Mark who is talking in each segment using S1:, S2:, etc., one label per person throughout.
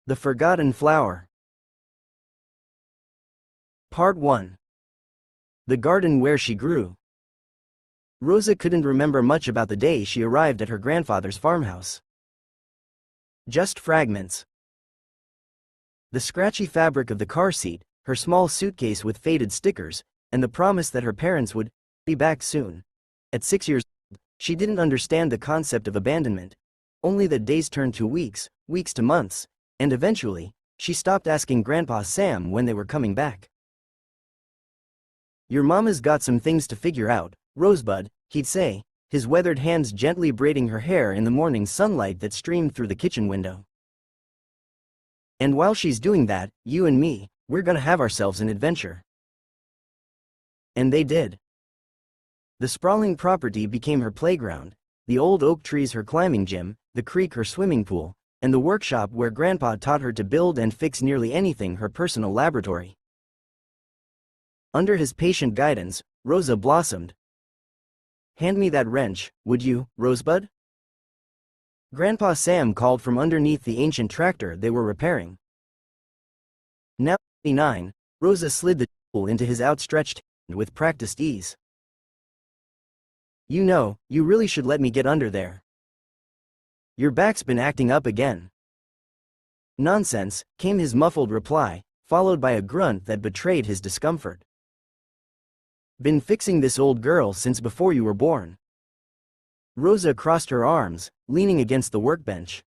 S1: The Forgotten Flower. Part 1. The garden where she grew. Rosa couldn't remember much about the day she arrived at her grandfather's farmhouse. Just fragments. The scratchy fabric of the car seat, her small suitcase with faded stickers, and the promise that her parents would be back soon. At 6 years old, she didn't understand the concept of abandonment, only that days turned to weeks, weeks to months, and eventually, she stopped asking Grandpa Sam when they were coming back. "Your mama's got some things to figure out, Rosebud," he'd say, his weathered hands gently braiding her hair in the morning sunlight that streamed through the kitchen window. "And while she's doing that, you and me, we're gonna have ourselves an adventure." And they did. The sprawling property became her playground, the old oak trees her climbing gym, the creek her swimming pool, and the workshop where Grandpa taught her to build and fix nearly anything her personal laboratory. Under his patient guidance, Rosa blossomed. "Hand me that wrench, would you, Rosebud?" Grandpa Sam called from underneath the ancient tractor they were repairing. Now 29, Rosa slid the tool into his outstretched hand with practiced ease. "You know, you really should let me get under there. Your back's been acting up again." "Nonsense," came his muffled reply, followed by a grunt that betrayed his discomfort. "Been fixing this old girl since before you were born." Rosa crossed her arms, leaning against the workbench.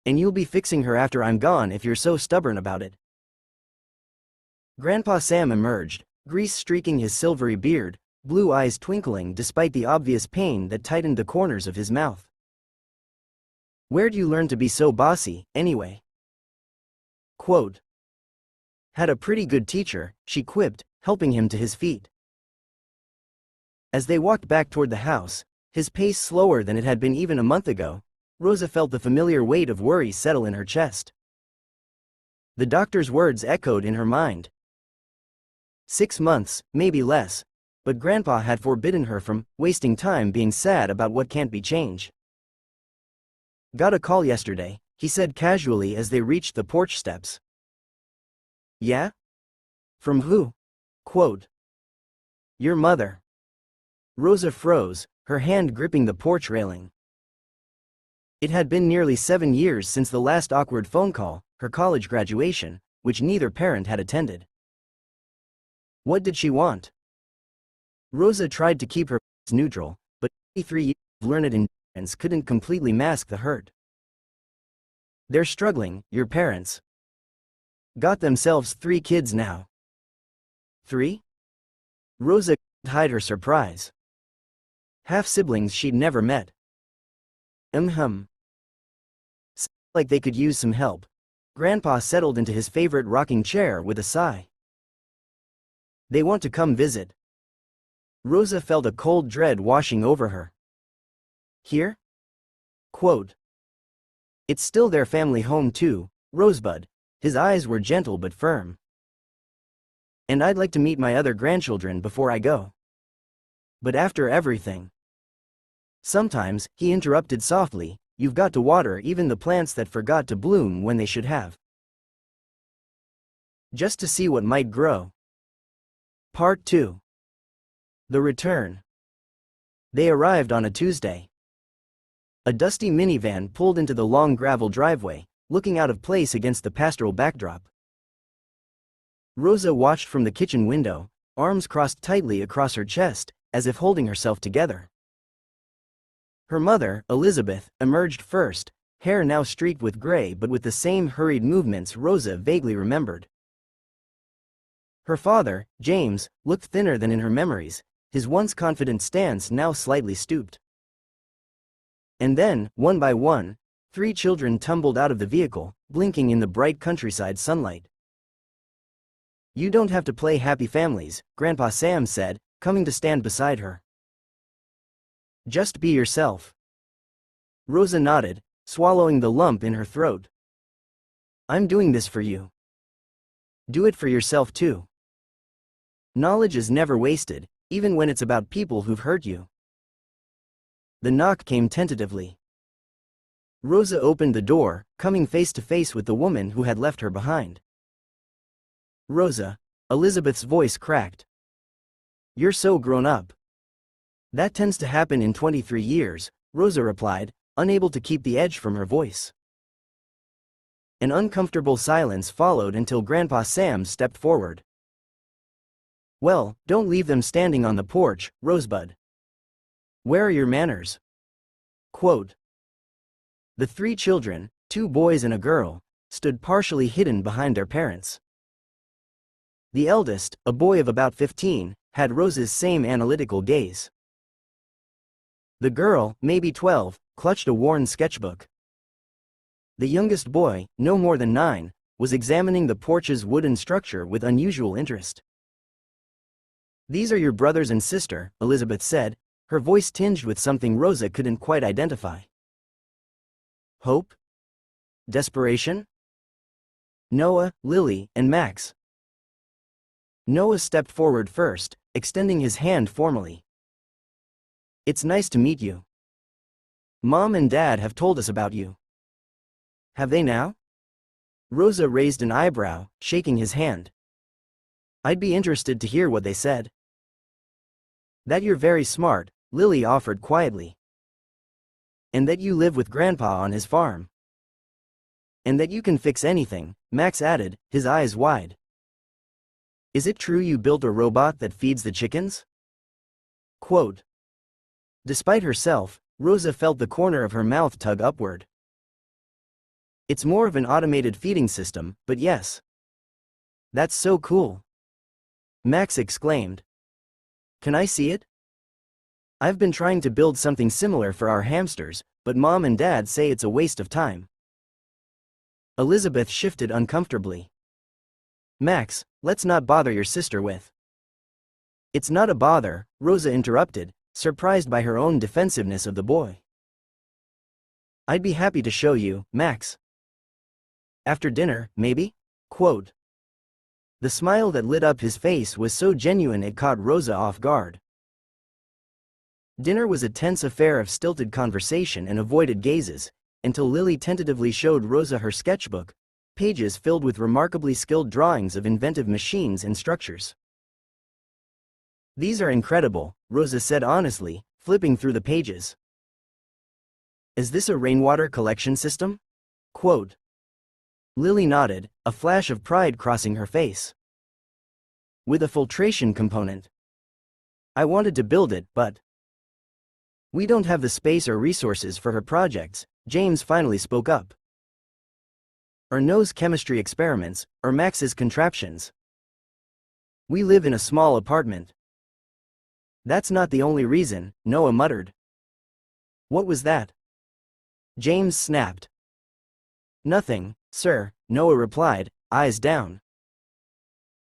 S1: "And you'll be fixing her after I'm gone if you're so stubborn about it." Grandpa Sam emerged, grease streaking his silvery beard, blue eyes twinkling despite the obvious pain that tightened the corners of his mouth. "Where'd you learn to be so bossy, anyway?" Quote. "Had a pretty good teacher," she quipped, helping him to his feet. As they walked back toward the house, his pace slower than it had been even a month ago, Rosa felt the familiar weight of worry settle in her chest. The doctor's words echoed in her mind. 6 months, maybe less, but Grandpa had forbidden her from wasting time being sad about what can't be changed. "Got a call yesterday," he said casually as they reached the porch steps. "Yeah? From who?" Quote. "Your mother." Rosa froze, her hand gripping the porch railing. It had been nearly 7 years since the last awkward phone call, her college graduation, which neither parent had attended. What did she want? Rosa tried to keep her face neutral, but 23 years of learned endurance couldn't completely mask the hurt. "They're struggling, your parents. Got themselves 3 kids now." 3? Rosa couldn't hide her surprise. Half-siblings she'd never met. Sounds like they could use some help. Grandpa settled into his favorite rocking chair with a sigh. "They want to come visit." Rosa felt a cold dread washing over her. "Here?" Quote. "It's still their family home too, Rosebud." His eyes were gentle but firm. "And I'd like to meet my other grandchildren before I go. But after everything." "Sometimes," he interrupted softly, "you've got to water even the plants that forgot to bloom when they should have. Just to see what might grow." Part 2. The Return. They arrived on a Tuesday. A dusty minivan pulled into the long gravel driveway, looking out of place against the pastoral backdrop. Rosa watched from the kitchen window, arms crossed tightly across her chest, as if holding herself together. Her mother, Elizabeth, emerged first, hair now streaked with gray but with the same hurried movements Rosa vaguely remembered. Her father, James, looked thinner than in her memories, his once confident stance now slightly stooped. And then, one by one, 3 children tumbled out of the vehicle, blinking in the bright countryside sunlight. "You don't have to play happy families," Grandpa Sam said, coming to stand beside her. "Just be yourself." Rosa nodded, swallowing the lump in her throat. "I'm doing this for you. Do it for yourself too. Knowledge is never wasted, even when it's about people who've hurt you." The knock came tentatively. Rosa opened the door, coming face to face with the woman who had left her behind. "Rosa," Elizabeth's voice cracked. "You're so grown up." "That tends to happen in 23 years, Rosa replied, unable to keep the edge from her voice. An uncomfortable silence followed until Grandpa Sam stepped forward. "Well, don't leave them standing on the porch, Rosebud. Where are your manners?" Quote. The three children, 2 boys and a girl, stood partially hidden behind their parents. The eldest, a boy of about 15, had Rosa's same analytical gaze. The girl, maybe 12, clutched a worn sketchbook. The youngest boy, no more than 9, was examining the porch's wooden structure with unusual interest. "These are your brothers and sister," Elizabeth said, her voice tinged with something Rosa couldn't quite identify. Hope? Desperation? Noah, Lily, and Max. Noah stepped forward first, extending his hand formally. "It's nice to meet you. Mom and Dad have told us about you." "Have they now?" Rosa raised an eyebrow, shaking his hand. "I'd be interested to hear what they said." "That you're very smart," Lily offered quietly. "And that you live with Grandpa on his farm." "And that you can fix anything," Max added, his eyes wide. "Is it true you built a robot that feeds the chickens?" Quote. Despite herself, Rosa felt the corner of her mouth tug upward. "It's more of an automated feeding system, but yes." "That's so cool," Max exclaimed. "Can I see it?" "I've been trying to build something similar for our hamsters, but Mom and Dad say it's a waste of time." Elizabeth shifted uncomfortably. "Max, let's not bother your sister with." "It's not a bother," Rosa interrupted, surprised by her own defensiveness of the boy. "I'd be happy to show you, Max. After dinner, maybe?" Quote. The smile that lit up his face was so genuine it caught Rosa off guard. Dinner was a tense affair of stilted conversation and avoided gazes, until Lily tentatively showed Rosa her sketchbook, pages filled with remarkably skilled drawings of inventive machines and structures. "These are incredible," Rosa said honestly, flipping through the pages. "Is this a rainwater collection system?" Quote. Lily nodded, a flash of pride crossing her face. "With a filtration component. I wanted to build it, but we don't have the space or resources for her projects," James finally spoke up. "Or Noah's chemistry experiments, or Max's contraptions. We live in a small apartment." "That's not the only reason," Noah muttered. "What was that?" James snapped. "Nothing, sir," Noah replied, eyes down.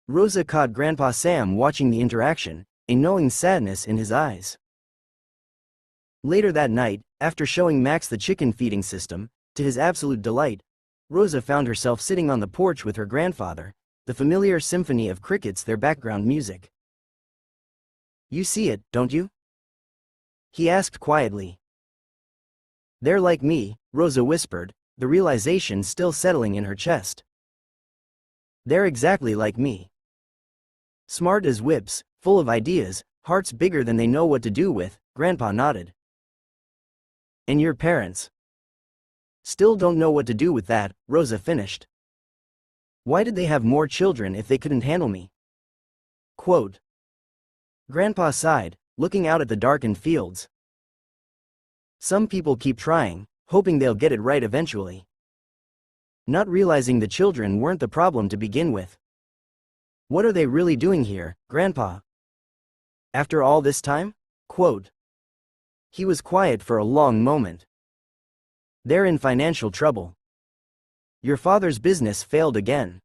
S1: Rosa caught Grandpa Sam watching the interaction, a knowing sadness in his eyes. Later that night, after showing Max the chicken feeding system, to his absolute delight, Rosa found herself sitting on the porch with her grandfather, the familiar symphony of crickets their background music. "You see it, don't you?" he asked quietly. "They're like me," Rosa whispered, the realization still settling in her chest. "They're exactly like me. Smart as whips, full of ideas, hearts bigger than they know what to do with," Grandpa nodded. "And your parents still don't know what to do with that," Rosa finished. "Why did they have more children if they couldn't handle me?" Quote. Grandpa sighed, looking out at the darkened fields. "Some people keep trying, hoping they'll get it right eventually. Not realizing the children weren't the problem to begin with." "What are they really doing here, Grandpa? After all this time?" Quote. He was quiet for a long moment. "They're in financial trouble. Your father's business failed again.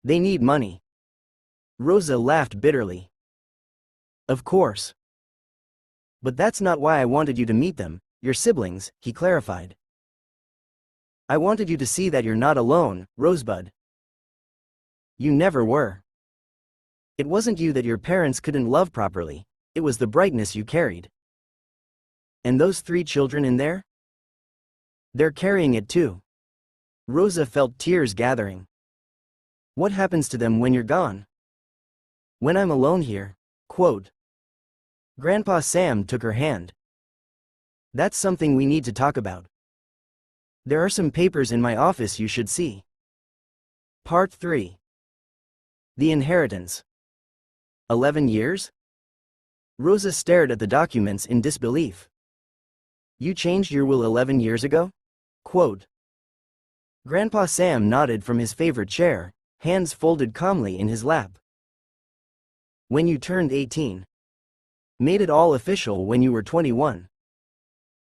S1: They need money." Rosa laughed bitterly. "Of course. But that's not why I wanted you to meet them, your siblings," he clarified. "I wanted you to see that you're not alone, Rosebud. You never were. It wasn't you that your parents couldn't love properly, it was the brightness you carried. And those 3 children in there? They're carrying it too. Rosa felt tears gathering. What happens to them when you're gone? When I'm alone here. Quote. Grandpa Sam took her hand. That's something we need to talk about. There are some papers in my office you should see. Part 3. The inheritance. 11 years? Rosa stared at the documents in disbelief. You changed your will 11 years ago? Quote. Grandpa Sam nodded from his favorite chair, hands folded calmly in his lap. When you turned 18. Made it all official when you were 21.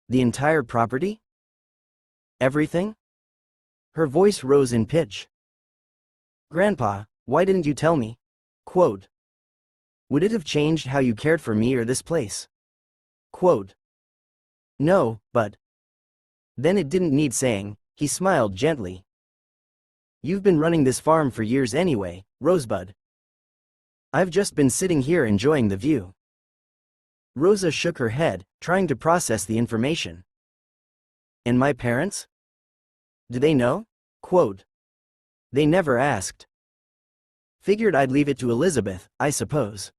S1: The entire property? Everything? Her voice rose in pitch. Grandpa, why didn't you tell me? Quote. Would it have changed how you cared for me or this place? Quote. No, but. Then it didn't need saying, he smiled gently. You've been running this farm for years anyway, Rosebud. I've just been sitting here enjoying the view. Rosa shook her head, trying to process the information. And my parents? Do they know? Quote. They never asked. Figured I'd leave it to Elizabeth, I suppose.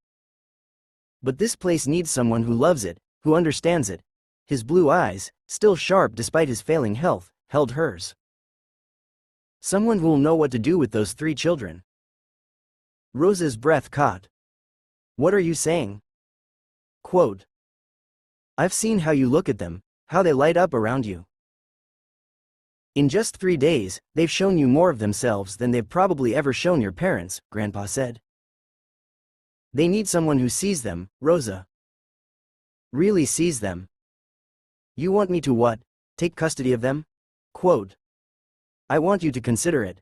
S1: But this place needs someone who loves it, who understands it. His blue eyes, still sharp despite his failing health, held hers. Someone who'll know what to do with those 3 children. Rosa's breath caught. What are you saying? Quote. I've seen how you look at them, how they light up around you. In just 3 days, they've shown you more of themselves than they've probably ever shown your parents, Grandpa said. They need someone who sees them, Rosa. Really sees them. You want me to what? Take custody of them? Quote. I want you to consider it.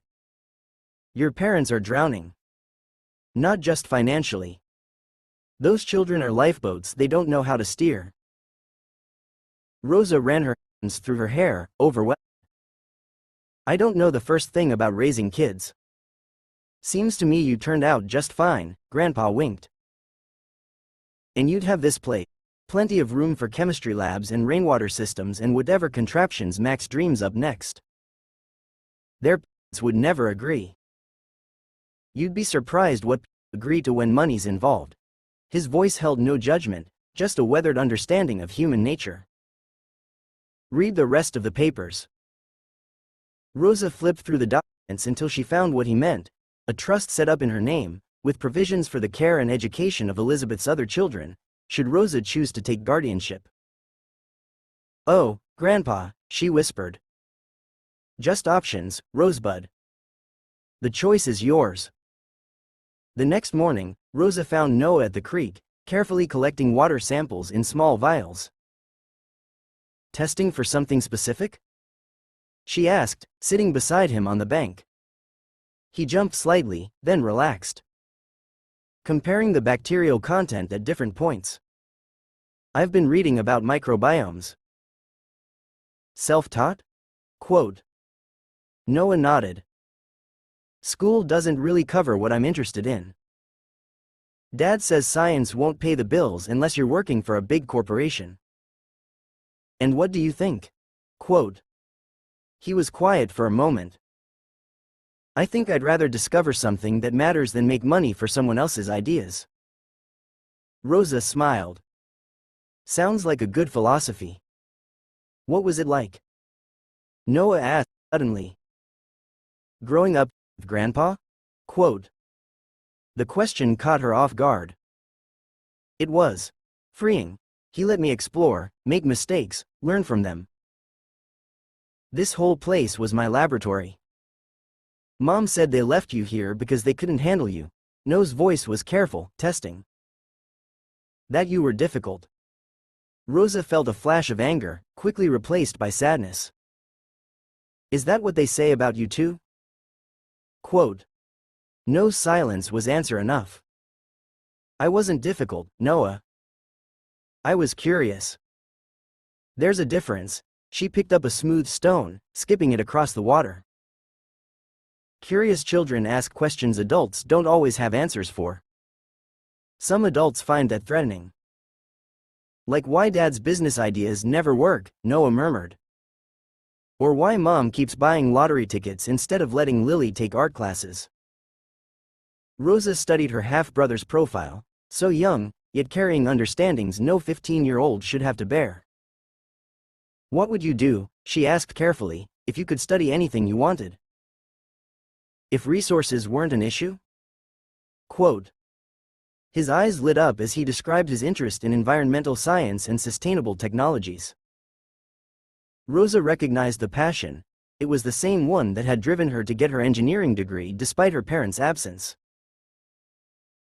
S1: Your parents are drowning. Not just financially. Those children are lifeboats they don't know how to steer. Rosa ran her hands through her hair, overwhelmed. I don't know the first thing about raising kids. Seems to me you turned out just fine, Grandpa winked. And you'd have this place. Plenty of room for chemistry labs and rainwater systems and whatever contraptions Max dreams up next. Their parents would never agree. You'd be surprised what people agree to when money's involved. His voice held no judgment, just a weathered understanding of human nature. Read the rest of the papers. Rosa flipped through the documents until she found what he meant, a trust set up in her name, with provisions for the care and education of Elizabeth's other children, should Rosa choose to take guardianship. Oh, Grandpa, she whispered. Just options, Rosebud. The choice is yours. The next morning, Rosa found Noah at the creek, carefully collecting water samples in small vials. Testing for something specific? She asked, sitting beside him on the bank. He jumped slightly, then relaxed. Comparing the bacterial content at different points. I've been reading about microbiomes. Self-taught? Quote. Noah nodded. School doesn't really cover what I'm interested in. Dad says science won't pay the bills unless you're working for a big corporation. And what do you think? Quote. He was quiet for a moment. I think I'd rather discover something that matters than make money for someone else's ideas. Rosa smiled. Sounds like a good philosophy. What was it like? Noah asked suddenly. Growing up with Grandpa? Quote. The question caught her off guard. It was freeing. He let me explore, make mistakes, learn from them. This whole place was my laboratory. Mom said they left you here because they couldn't handle you. Noah's voice was careful, testing. That you were difficult. Rosa felt a flash of anger, quickly replaced by sadness. Is that what they say about you too? Quote. No silence was answer enough. I wasn't difficult, Noah. I was curious. There's a difference. She picked up a smooth stone, skipping it across the water. Curious children ask questions adults don't always have answers for. Some adults find that threatening. Like why Dad's business ideas never work, Noah murmured. Or why mom keeps buying lottery tickets instead of letting Lily take art classes. Rosa studied her half-brother's profile, so young, yet carrying understandings no 15-year-old should have to bear. What would you do, she asked carefully, if you could study anything you wanted? If resources weren't an issue? Quote. His eyes lit up as he described his interest in environmental science and sustainable technologies. Rosa recognized the passion. It was the same one that had driven her to get her engineering degree despite her parents' absence.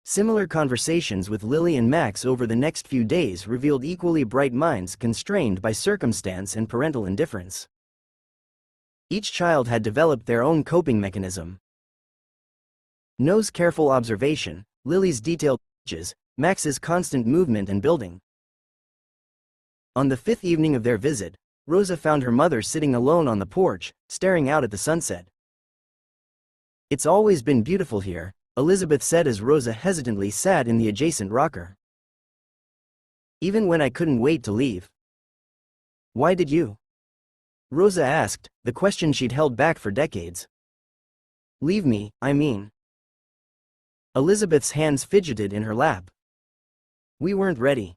S1: Similar conversations with Lily and Max over the next few days revealed equally bright minds constrained by circumstance and parental indifference. Each child had developed their own coping mechanism. Noah's careful observation, Lily's detailed sketches, Max's constant movement and building. On the fifth evening of their visit, Rosa found her mother sitting alone on the porch, staring out at the sunset. It's always been beautiful here, Elizabeth said as Rosa hesitantly sat in the adjacent rocker. Even when I couldn't wait to leave. Why did you? Rosa asked, the question she'd held back for decades. Leave me, I mean. Elizabeth's hands fidgeted in her lap. We weren't ready.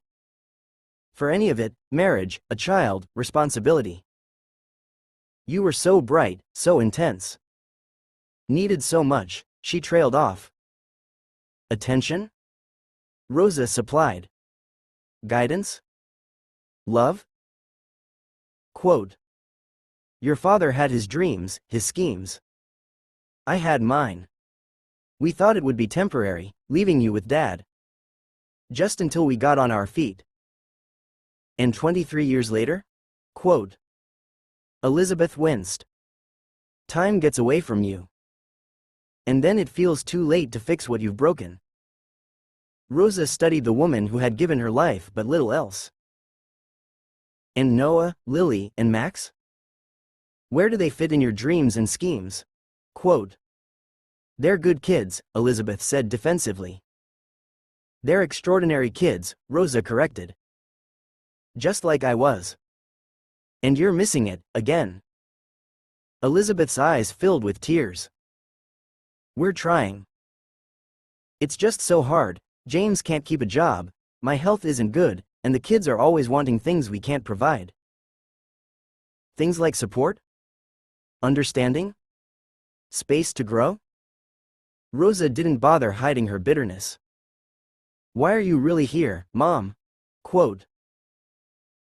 S1: For any of it, marriage, a child, responsibility. You were so bright, so intense. Needed so much, she trailed off. Attention? Rosa supplied. Guidance? Love? Quote. Your father had his dreams, his schemes. I had mine. We thought it would be temporary, leaving you with Dad. Just until we got on our feet. And 23 years later? Quote. Elizabeth winced. Time gets away from you. And then it feels too late to fix what you've broken. Rosa studied the woman who had given her life but little else. And Noah, Lily, and Max? Where do they fit in your dreams and schemes? Quote. They're good kids, Elizabeth said defensively. They're extraordinary kids, Rosa corrected. Just like I was. And you're missing it, again. Elizabeth's eyes filled with tears. We're trying. It's just so hard, James can't keep a job, my health isn't good, and the kids are always wanting things we can't provide. Things like support? Understanding? Space to grow? Rosa didn't bother hiding her bitterness. Why are you really here, Mom? Quote.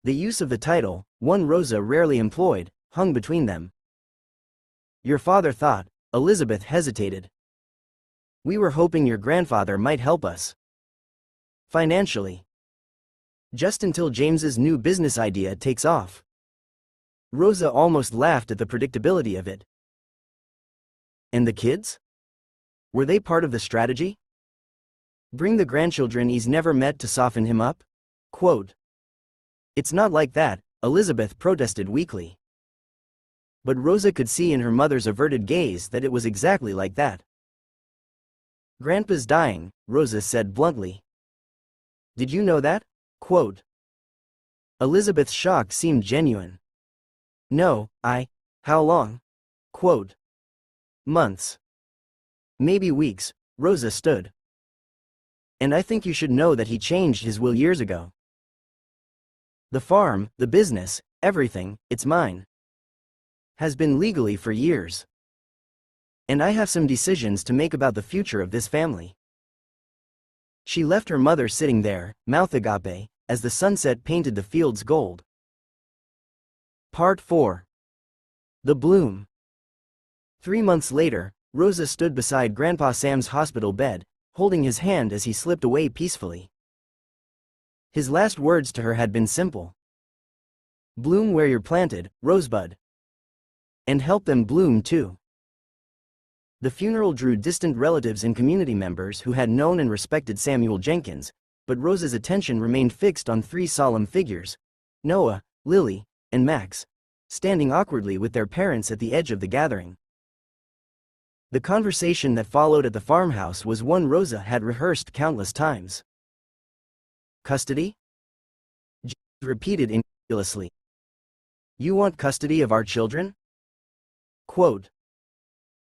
S1: The use of the title, one Rosa rarely employed, hung between them. Your father thought, Elizabeth hesitated. We were hoping your grandfather might help us. Financially. Just until James's new business idea takes off. Rosa almost laughed at the predictability of it. And the kids? Were they part of the strategy? Bring the grandchildren he's never met to soften him up? Quote. It's not like that, Elizabeth protested weakly. But Rosa could see in her mother's averted gaze that it was exactly like that. Grandpa's dying, Rosa said bluntly. Did you know that? Quote. Elizabeth's shock seemed genuine. No, how long? Quote. Months. Maybe weeks, Rosa stood. And I think you should know that he changed his will years ago. The farm, the business, everything, it's mine. Has been legally for years. And I have some decisions to make about the future of this family. She left her mother sitting there, mouth agape, as the sunset painted the fields gold. Part 4. The Bloom. 3 months later, Rosa stood beside Grandpa Sam's hospital bed, holding his hand as he slipped away peacefully. His last words to her had been simple. Bloom where you're planted, Rosebud. And help them bloom too. The funeral drew distant relatives and community members who had known and respected Samuel Jenkins, but Rosa's attention remained fixed on 3 solemn figures, Noah, Lily, and Max, standing awkwardly with their parents at the edge of the gathering. The conversation that followed at the farmhouse was one Rosa had rehearsed countless times. Custody? James repeated incredulously. You want custody of our children? Quote.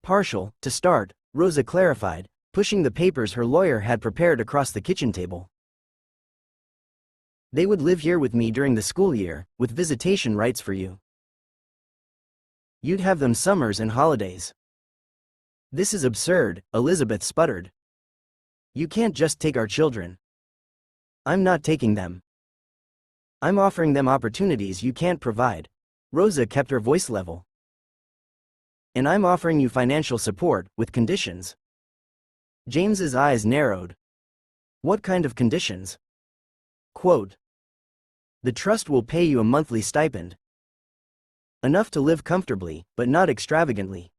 S1: Partial, to start, Rosa clarified, pushing the papers her lawyer had prepared across the kitchen table. They would live here with me during the school year, with visitation rights for you. You'd have them summers and holidays. This is absurd, Elizabeth sputtered. You can't just take our children. I'm not taking them. I'm offering them opportunities you can't provide. Rosa kept her voice level. And I'm offering you financial support, with conditions. James's eyes narrowed. What kind of conditions? Quote. The trust will pay you a monthly stipend. Enough to live comfortably, but not extravagantly.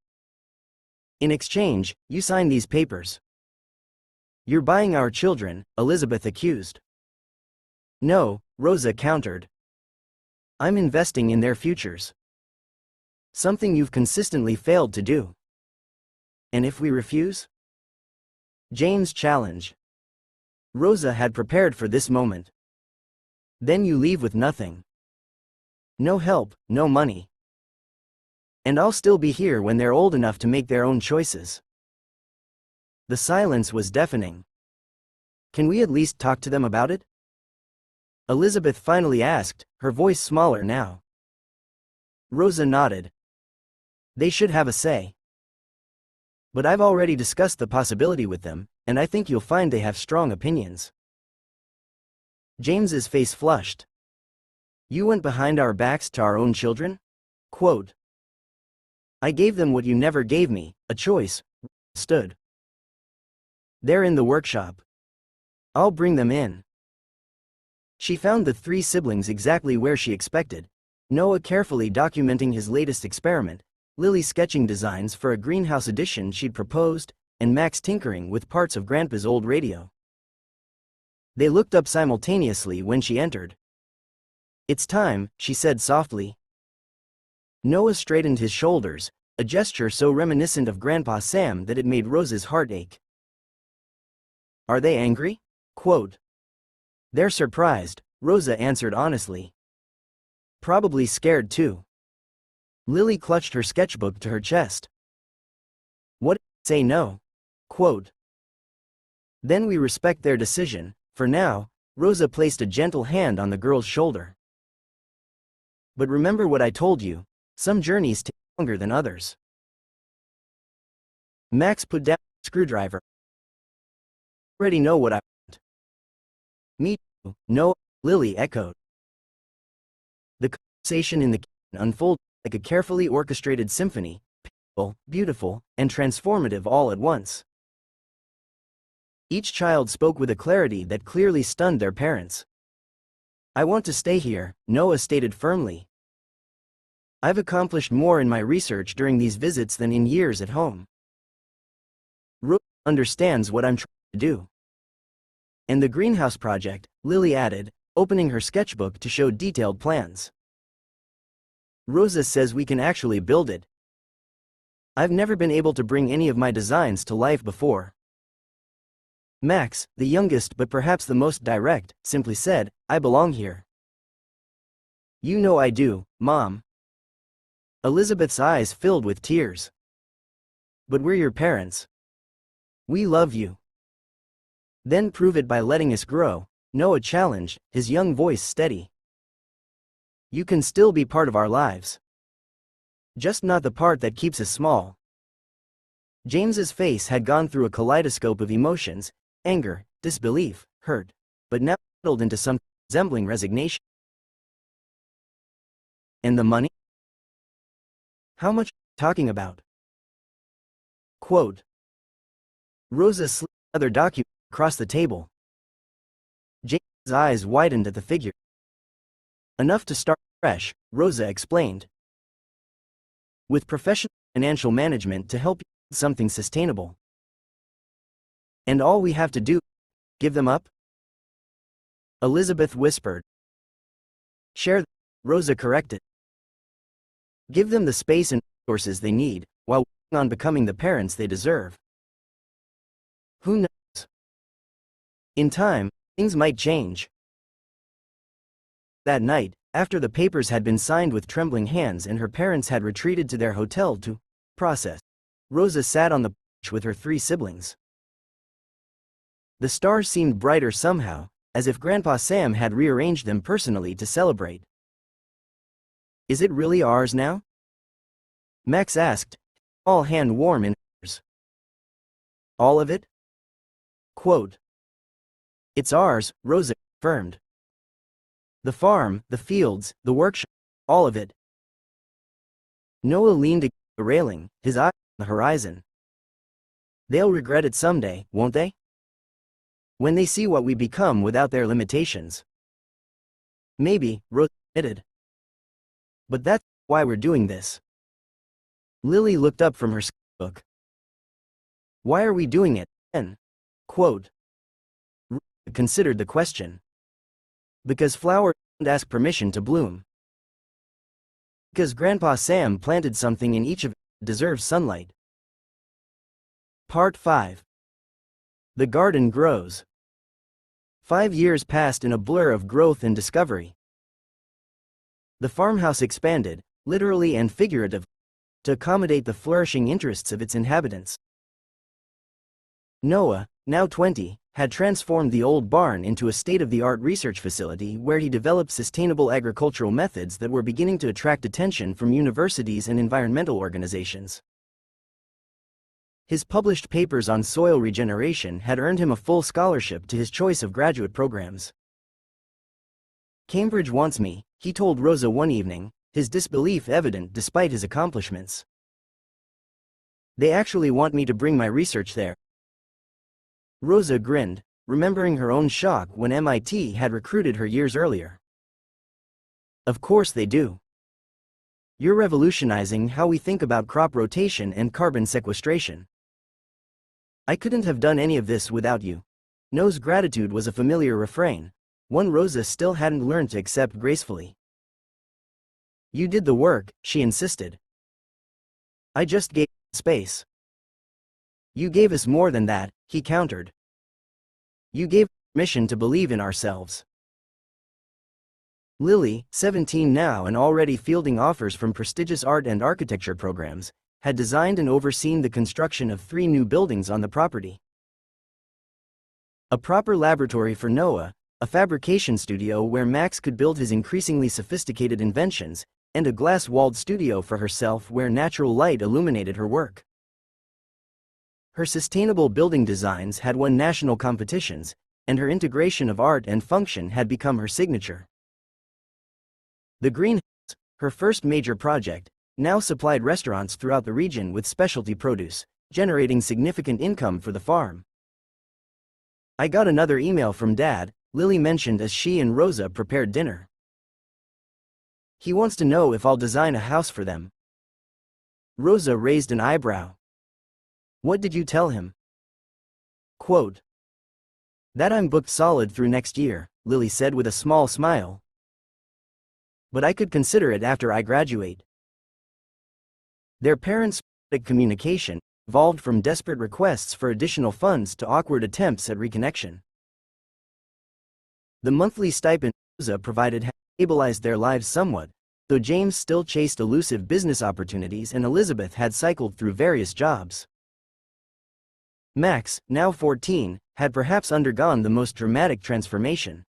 S1: In exchange, you sign these papers. You're buying our children, Elizabeth accused. No, Rosa countered. I'm investing in their futures. Something you've consistently failed to do. And if we refuse? James challenged. Rosa had prepared for this moment. Then you leave with nothing. No help, no money. And I'll still be here when they're old enough to make their own choices. The silence was deafening. Can we at least talk to them about it? Elizabeth finally asked, her voice smaller now. Rosa nodded. They should have a say. But I've already discussed the possibility with them, and I think you'll find they have strong opinions. James's face flushed. You went behind our backs to our own children? Quote. I gave them what you never gave me, a choice. Stood. They're in the workshop. I'll bring them in. She found the three siblings exactly where she expected. Noah carefully documenting his latest experiment, Lily sketching designs for a greenhouse addition she'd proposed, and Max tinkering with parts of Grandpa's old radio. They looked up simultaneously when she entered. It's time, she said softly. Noah straightened his shoulders, a gesture so reminiscent of Grandpa Sam that it made Rosa's heart ache. Are they angry? Quote. They're surprised, Rosa answered honestly. Probably scared too. Lily clutched her sketchbook to her chest. What if they say no? Quote. Then we respect their decision. For now, Rosa placed a gentle hand on the girl's shoulder. But remember what I told you, some journeys take longer than others. Max put down the screwdriver. I already know what I want. Me too, no, Lily echoed. The conversation in the kitchen unfolded like a carefully orchestrated symphony, peaceful, beautiful, and transformative all at once. Each child spoke with a clarity that clearly stunned their parents. I want to stay here, Noah stated firmly. I've accomplished more in my research during these visits than in years at home. Rosa understands what I'm trying to do. And the greenhouse project, Lily added, opening her sketchbook to show detailed plans. Rosa says we can actually build it. I've never been able to bring any of my designs to life before. Max, the youngest but perhaps the most direct, simply said, I belong here. You know I do, Mom. Elizabeth's eyes filled with tears. But we're your parents. We love you. Then prove it by letting us grow, Noah challenged, his young voice steady. You can still be part of our lives. Just not the part that keeps us small. James's face had gone through a kaleidoscope of emotions, anger, disbelief, hurt, but now settled into something resembling resignation. And the money? How much are you talking about? Quote. Rosa slid another document across the table. James's eyes widened at the figure. Enough to start fresh, Rosa explained. With professional financial management to help you build something sustainable. And all we have to do, give them up? Elizabeth whispered. Share them, Rosa corrected. Give them the space and resources they need, while working on becoming the parents they deserve. Who knows? In time, things might change. That night, after the papers had been signed with trembling hands and her parents had retreated to their hotel to Process. Rosa sat on the porch with her 3 siblings. The stars seemed brighter somehow, as if Grandpa Sam had rearranged them personally to celebrate. Is it really ours now? Max asked, all hand warm in hers. All of it? Quote. It's ours, Rosa confirmed. The farm, the fields, the workshop, all of it. Noah leaned against the railing, his eye on the horizon. They'll regret it someday, won't they? When they see what we become without their limitations. Maybe, Rosa admitted. But that's why we're doing this. Lily looked up from her sketchbook. Why are we doing it, then? Quote. Rosa considered the question. Because flowers don't ask permission to bloom. Because Grandpa Sam planted something in each of us that deserves sunlight. Part 5. The garden grows. 5 years passed in a blur of growth and discovery. The farmhouse expanded, literally and figuratively, to accommodate the flourishing interests of its inhabitants. Noah, now 20, had transformed the old barn into a state-of-the-art research facility where he developed sustainable agricultural methods that were beginning to attract attention from universities and environmental organizations. His published papers on soil regeneration had earned him a full scholarship to his choice of graduate programs. Cambridge wants me, he told Rosa one evening, his disbelief evident despite his accomplishments. They actually want me to bring my research there. Rosa grinned, remembering her own shock when MIT had recruited her years earlier. Of course they do. You're revolutionizing how we think about crop rotation and carbon sequestration. I couldn't have done any of this without you. Noah's gratitude was a familiar refrain, one Rosa still hadn't learned to accept gracefully. You did the work, she insisted. I just gave space. You gave us more than that, he countered. You gave us permission to believe in ourselves. Lily, 17 now and already fielding offers from prestigious art and architecture programs, had designed and overseen the construction of 3 new buildings on the property. A proper laboratory for Noah, a fabrication studio where Max could build his increasingly sophisticated inventions, and a glass-walled studio for herself where natural light illuminated her work. Her sustainable building designs had won national competitions, and her integration of art and function had become her signature. The greenhouse, her first major project, now supplied restaurants throughout the region with specialty produce, generating significant income for the farm. I got another email from Dad, Lily mentioned as she and Rosa prepared dinner. He wants to know if I'll design a house for them. Rosa raised an eyebrow. What did you tell him? Quote. That I'm booked solid through next year, Lily said with a small smile. But I could consider it after I graduate. Their parents' communication evolved from desperate requests for additional funds to awkward attempts at reconnection. The monthly stipend Rosa provided had stabilized their lives somewhat, though James still chased elusive business opportunities and Elizabeth had cycled through various jobs. Max, now 14, had perhaps undergone the most dramatic transformation.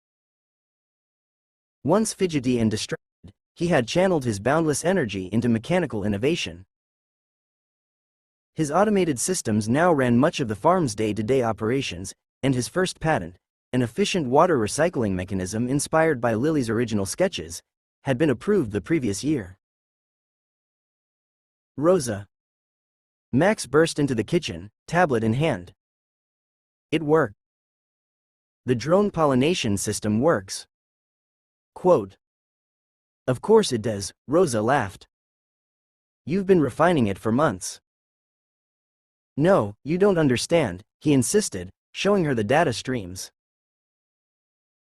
S1: Once fidgety and distracted, he had channeled his boundless energy into mechanical innovation. His automated systems now ran much of the farm's day-to-day operations, and his first patent, an efficient water recycling mechanism inspired by Lily's original sketches, had been approved the previous year. Rosa. Max burst into the kitchen, tablet in hand. It worked. The drone pollination system works. Quote. Of course it does, Rosa laughed. You've been refining it for months. No, you don't understand, he insisted, showing her the data streams.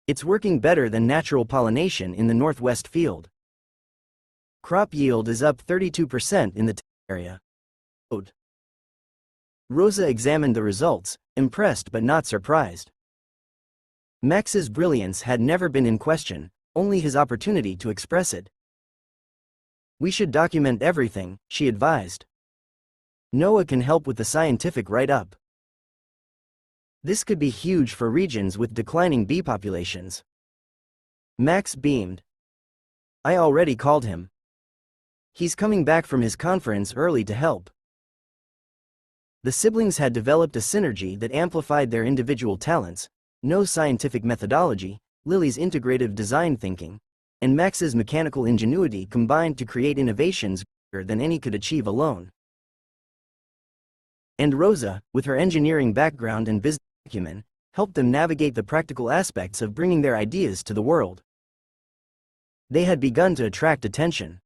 S1: It's working better than natural pollination in the northwest field. Crop yield is up 32% in the area. Quote. Rosa examined the results, impressed but not surprised. Max's brilliance had never been in question, only his opportunity to express it. We should document everything, she advised. Noah can help with the scientific write-up. This could be huge for regions with declining bee populations. Max beamed. I already called him. He's coming back from his conference early to help. The siblings had developed a synergy that amplified their individual talents: Noah's scientific methodology, Lily's integrative design thinking, and Max's mechanical ingenuity combined to create innovations greater than any could achieve alone. And Rosa, with her engineering background and business acumen, helped them navigate the practical aspects of bringing their ideas to the world. They had begun to attract attention.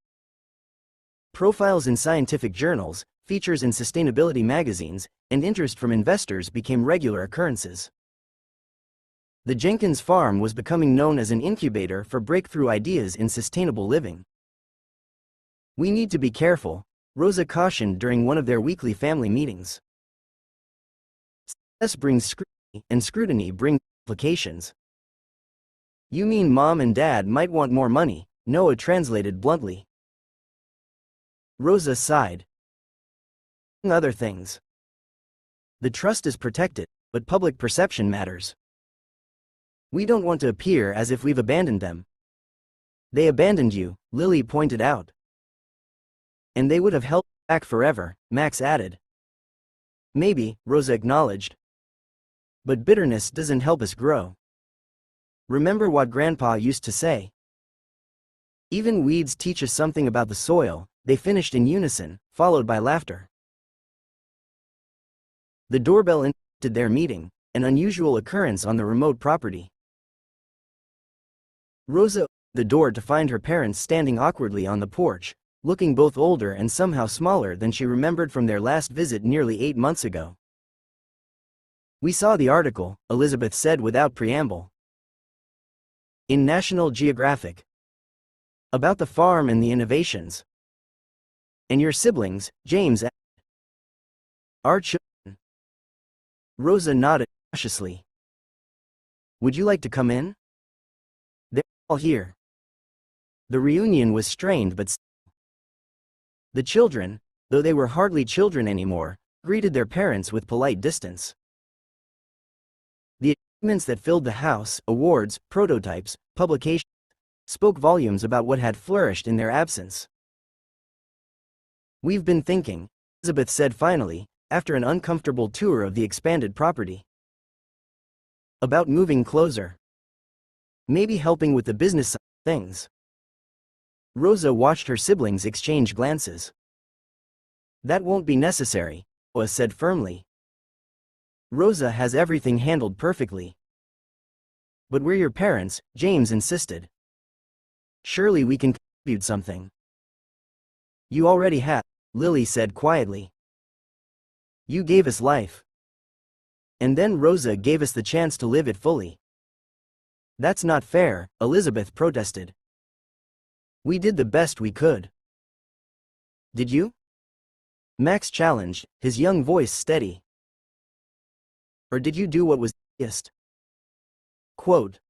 S1: Profiles in scientific journals, features in sustainability magazines, and interest from investors became regular occurrences. The Jenkins farm was becoming known as an incubator for breakthrough ideas in sustainable living. We need to be careful, Rosa cautioned during one of their weekly family meetings. Success brings scrutiny, and scrutiny brings implications. You mean Mom and Dad might want more money, Noah translated bluntly. Rosa sighed. Among other things. The trust is protected, but public perception matters. We don't want to appear as if we've abandoned them. They abandoned you, Lily pointed out. And they would have held back forever, Max added. Maybe, Rosa acknowledged. But bitterness doesn't help us grow. Remember what Grandpa used to say? Even weeds teach us something about the soil, they finished in unison, followed by laughter. The doorbell interrupted their meeting, an unusual occurrence on the remote property. Rosa opened the door to find her parents standing awkwardly on the porch, looking both older and somehow smaller than she remembered from their last visit nearly 8 months ago. We saw the article, Elizabeth said without preamble. In National Geographic. About the farm and the innovations. And your siblings, James added. Our children. Rosa nodded cautiously. Would you like to come in? They're all here. The reunion was strained but still. The children, though they were hardly children anymore, greeted their parents with polite distance. The achievements that filled the house, awards, prototypes, publications, spoke volumes about what had flourished in their absence. We've been thinking, Elizabeth said finally, after an uncomfortable tour of the expanded property. About moving closer. Maybe helping with the business side of things. Rosa watched her siblings exchange glances. That won't be necessary, Noah said firmly. Rosa has everything handled perfectly. But we're your parents, James insisted. Surely we can contribute something. You already have, Lily said quietly. You gave us life. And then Rosa gave us the chance to live it fully. That's not fair, Elizabeth protested. We did the best we could. Did you? Max challenged, his young voice steady. Or did you do what was easiest? Quote.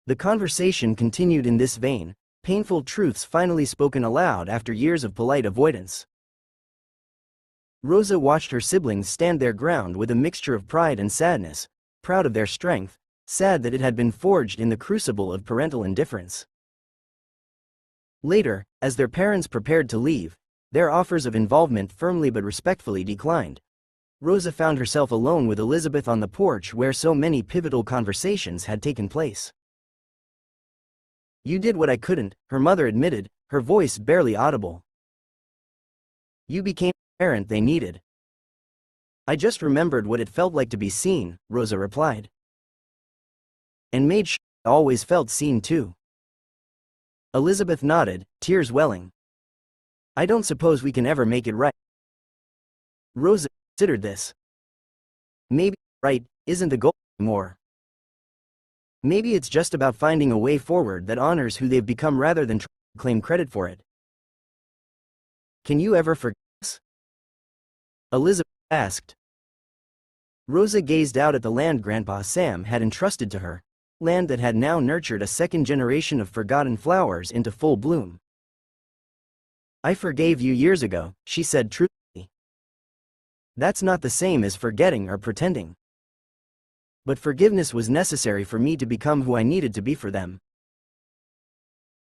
S1: The conversation continued in this vein, painful truths finally spoken aloud after years of polite avoidance. Rosa watched her siblings stand their ground with a mixture of pride and sadness, proud of their strength, sad that it had been forged in the crucible of parental indifference. Later, as their parents prepared to leave, their offers of involvement firmly but respectfully declined. Rosa found herself alone with Elizabeth on the porch where so many pivotal conversations had taken place. You did what I couldn't, her mother admitted, her voice barely audible. You became the parent they needed. I just remembered what it felt like to be seen, Rosa replied. And made sure I always felt seen too. Elizabeth nodded, tears welling. I don't suppose we can ever make it right. Rosa considered this. Maybe right isn't the goal anymore. Maybe it's just about finding a way forward that honors who they've become rather than trying to claim credit for it. Can you ever forgive us? Elizabeth asked. Rosa gazed out at the land Grandpa Sam had entrusted to her, land that had now nurtured a second generation of forgotten flowers into full bloom. I forgave you years ago, she said truthfully. That's not the same as forgetting or pretending. But forgiveness was necessary for me to become who I needed to be for them.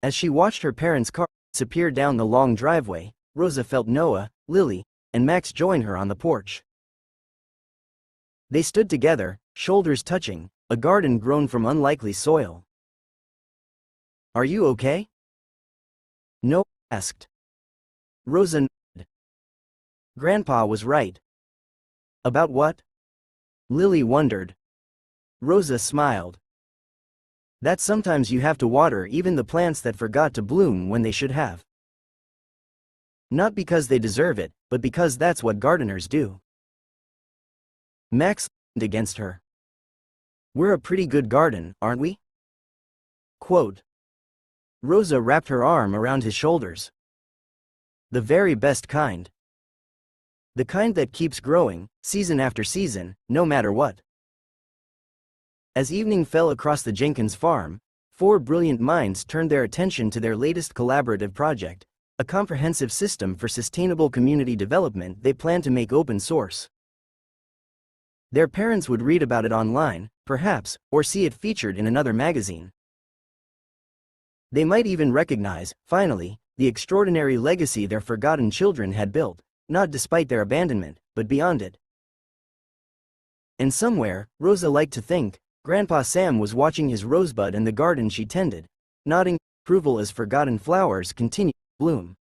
S1: As she watched her parents' car disappear down the long driveway, Rosa felt Noah, Lily, and Max join her on the porch. They stood together, shoulders touching, a garden grown from unlikely soil. "Are you okay?" Noah asked. Rosa nodded. "Grandpa was right." "About what?" Lily wondered. Rosa smiled. "That sometimes you have to water even the plants that forgot to bloom when they should have. Not because they deserve it, but because that's what gardeners do." Max leaned against her. "We're a pretty good garden, aren't we?" Quote. Rosa wrapped her arm around his shoulders. "The very best kind. The kind that keeps growing, season after season, no matter what." As evening fell across the Jenkins farm, four brilliant minds turned their attention to their latest collaborative project, a comprehensive system for sustainable community development they plan to make open source. Their parents would read about it online, perhaps, or see it featured in another magazine. They might even recognize, finally, the extraordinary legacy their forgotten children had built, not despite their abandonment, but beyond it. And somewhere, Rosa liked to think, Grandpa Sam was watching his rosebud in the garden she tended, nodding approval as forgotten flowers continued to bloom.